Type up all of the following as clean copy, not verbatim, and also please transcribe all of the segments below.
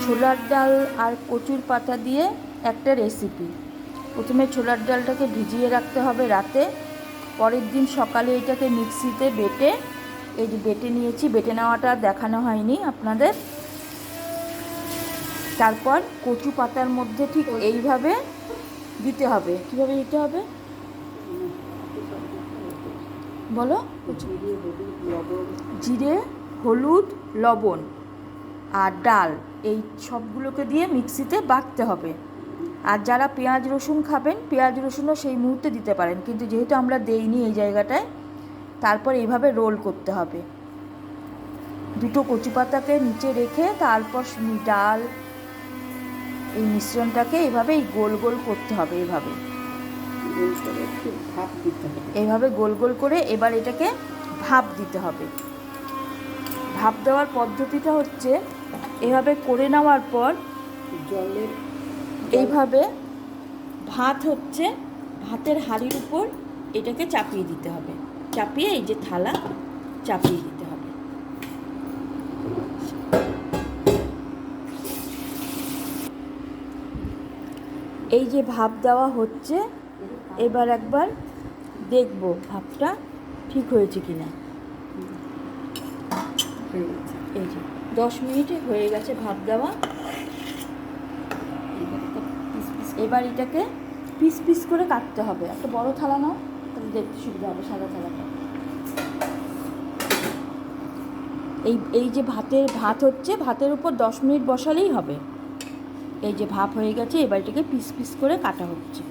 ছোলার ডাল আর কচুর পাতা দিয়ে একটা রেসিপি। প্রথমে ছোলার ডালটাকে ভিজিয়ে রাখতে হবে রাতে, পরের দিন সকালে এটাকে মিক্সিতে বেটে, এই যে বেটে নিয়েছি, বেটে নেওয়াটা দেখানো হয়নি আপনাদের। তারপর কচু পাতার মধ্যে ঠিক এইভাবে দিতে হবে। কীভাবে দিতে হবে বলো? জিরে, হলুদ, লবণ আর ডাল, এই সবগুলোকে দিয়ে মিক্সিতে বাটতে হবে। আর যারা পেঁয়াজ রসুন খাবেন, পেঁয়াজ রসুনও সেই মুহূর্তে দিতে পারেন, কিন্তু যেহেতু আমরা দেইনি এই জায়গাটায়, তারপর এইভাবে রোল করতে হবে। দুটো কচু পাতাকে নিচে রেখে তারপর ডাল, এই মিশ্রণটাকে এইভাবে গোল গোল করতে হবে। এইভাবে গোল গোল করে এবার এটাকে ভাপ দিতে হবে। ভাপ দেওয়ার পদ্ধতিটা হচ্ছে, এভাবে করে নেওয়ার পর এইভাবে ভাত হচ্ছে, ভাতের হাঁড়ির উপর এটাকে চাপিয়ে দিতে হবে। চাপিয়ে এই যে থালা চাপিয়ে দিতে হবে। এই যে ভাপ দেওয়া হচ্ছে, এবার একবার দেখব ভাপটা ঠিক হয়েছে কিনা। এই যে 10 মিনিটে হয়ে গেছে ভাপ দেওয়া। এবার এটাকে পিস পিস করে কাটতে হবে। একটা বড় থালা নাও, তাহলে দেখতে সুবিধা হবে, সাদা থালাটা। এই যে ভাত হচ্ছে, ভাতের উপর 10 মিনিট বসালেই হবে। এই যে ভাপ হয়ে গেছে, এবার এটাকে পিস পিস করে কাটা হচ্ছে।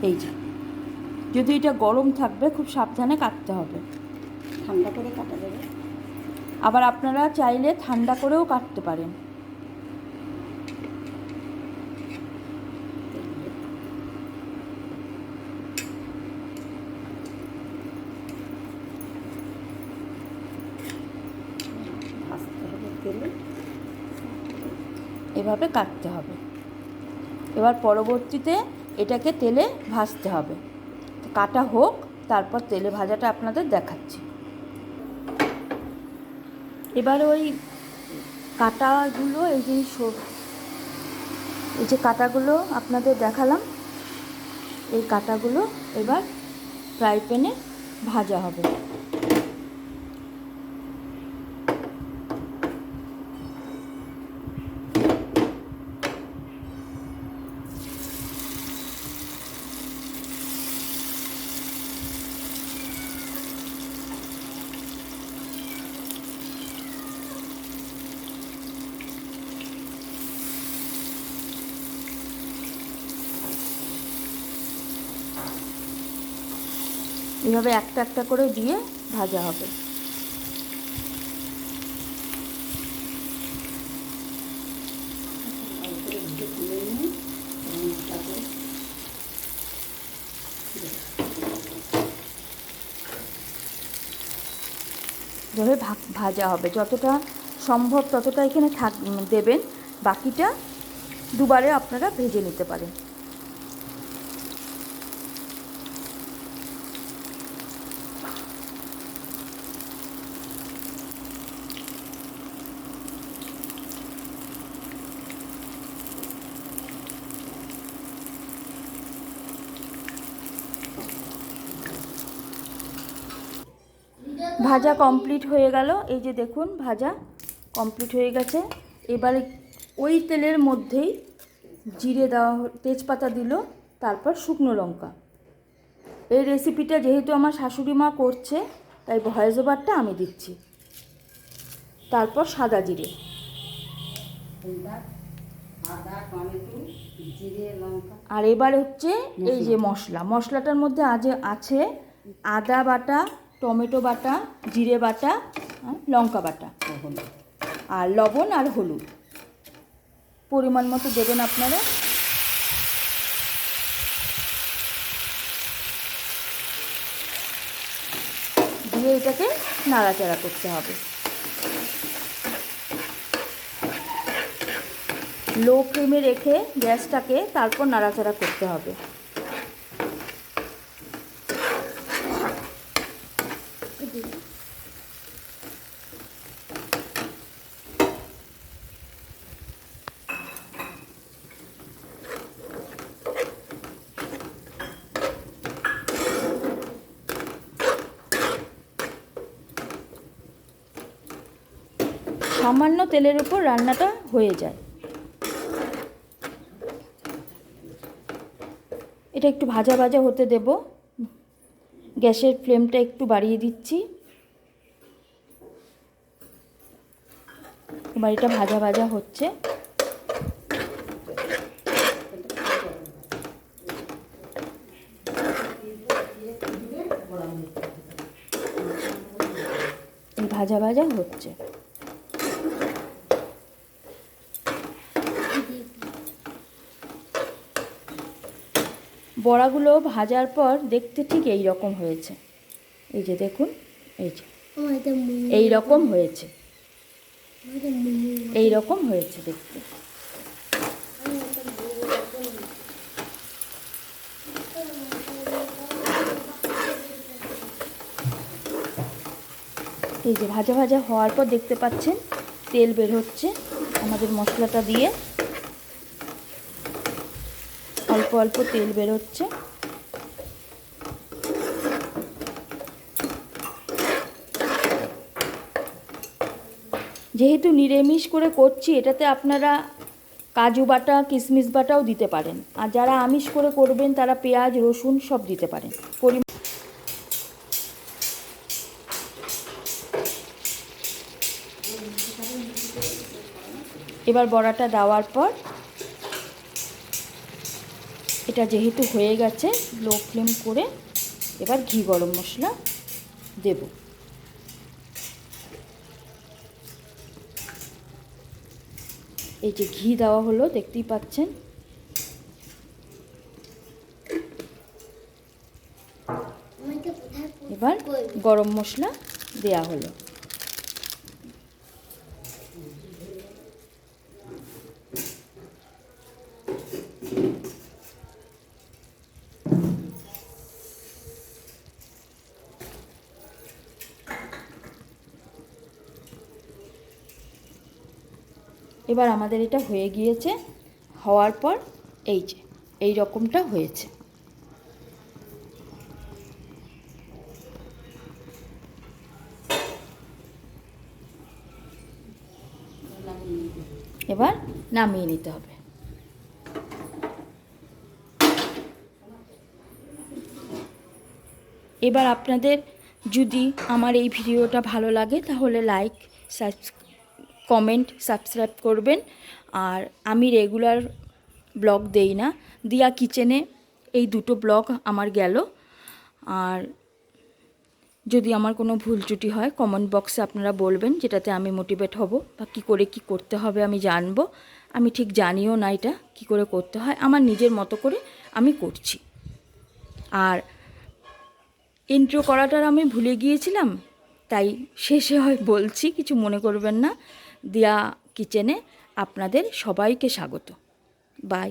এই যে, যদি এটা গরম থাকবে, খুব সাবধানে কাটতে হবে। ঠান্ডা করে কাটা যাবে, আবার আপনারা চাইলে ঠান্ডা করেও কাটতে পারেন। এভাবে কাটতে হবে। এবার পরবর্তীতে এটাকে তেলে ভাজতে হবে। কাটা হোক, তারপর তেলে ভাজাটা আপনাদের দেখাচ্ছি। এবার ওই কাটাগুলো, এই যে কাটাগুলো আপনাদের দেখালাম, এই কাটাগুলো এবার ফ্রাই প্যানে ভাজা হবে। এভাবে একটা একটা করে দিয়ে ভাজা হবে। এভাবে ভাজা হবে, যতটা সম্ভব ততটা এখানে দেবেন। বাকিটা দুবারে আপনারা ভেজে নিতে পারেন। ভাজা কমপ্লিট হয়ে গেল। এই যে দেখুন, ভাজা কমপ্লিট হয়ে গেছে। এবারে ওই তেলের মধ্যেই জিরে দেওয়া, তেজপাতা দিল, তারপর শুকনো লঙ্কা। এই রেসিপিটা যেহেতু আমার শাশুড়ি মা করছে, তাই ভয়েস ওভারটা আমি দিচ্ছি। তারপর সাদা জিরে, আর এবার হচ্ছে এই যে মশলাটার মধ্যে আছে আদা বাটা, টমেটো বাটা, জিরে বাটা, লঙ্কা বাটা, আর লবণ আর হলুদ পরিমাণ মতো দেবেন আপনারা। দিয়ে এটাকে নাড়াচাড়া করতে হবে। লো ফ্লেমে রেখে গ্যাসটাকে তারপর নাড়াচাড়া করতে হবে। সামান্য তেলের উপর রান্নাটা হয়ে যায়। এটা একটু ভাজা ভাজা হতে দেব। গ্যাসের ফ্লেমটা একটু বাড়িয়ে দিচ্ছি। এবার এটা ভাজা ভাজা হচ্ছে। এই ভাজা ভাজা হচ্ছে। বড়াগুলো ভাজার পর দেখতে ঠিক এই রকম হয়েছে। এই যে দেখুন, এই যে এই রকম হয়েছে, এই রকম হয়েছে দেখতে। এই যে ভাজা ভাজা হওয়ার পর দেখতে পাচ্ছেন তেল বের হচ্ছে আমাদের মশলাটা দিয়ে। অল্প অল্প তেল বের হচ্ছে। যেহেতু নিরামিষ করে করছি, এটাতে আপনারা কাজু বাটা, কিশমিশ বাটাও দিতে পারেন। আর যারা আমিষ করে করবেন তারা পেঁয়াজ, রসুন সব দিতে পারেন। এবার বড়াটা দেওয়ার পর এটা যেহেতু হয়ে গেছে, লো ফ্লেম করে এবার ঘি গরম মশলা দেব। এই যে ঘি দেওয়া হলো, দেখতেই পাচ্ছেন। এবার গরম মশলা দেয়া হলো। এবার আমাদের এটা হয়ে গিয়েছে। হওয়ার পর এই যে এই রকমটা হয়েছে। এবার নামিয়ে নিতে হবে। এবার আপনাদের যদি আমার এই ভিডিওটা ভালো লাগে তাহলে লাইক, কমেন্ট, সাবস্ক্রাইব করবেন। আর আমি রেগুলার ব্লগ দেই না, দিয়া কিচেনে এই দুটো ব্লগ আমার গেল। আর যদি আমার কোনো ভুল ত্রুটি হয় কমেন্ট বক্সে আপনারা বলবেন, যেটাতে আমি মোটিভেট হব বা কী করে কী করতে হবে আমি জানবো। আমি ঠিক জানিও না এটা কী করে করতে হয়, আমার নিজের মতো করে আমি করছি। আর ইন্ট্রো করাটার আমি ভুলে গিয়েছিলাম, তাই শেষে হয় বলছি, কিছু মনে করবেন না। দিয়া কিচেনে আপনাদের সবাইকে স্বাগত। বাই।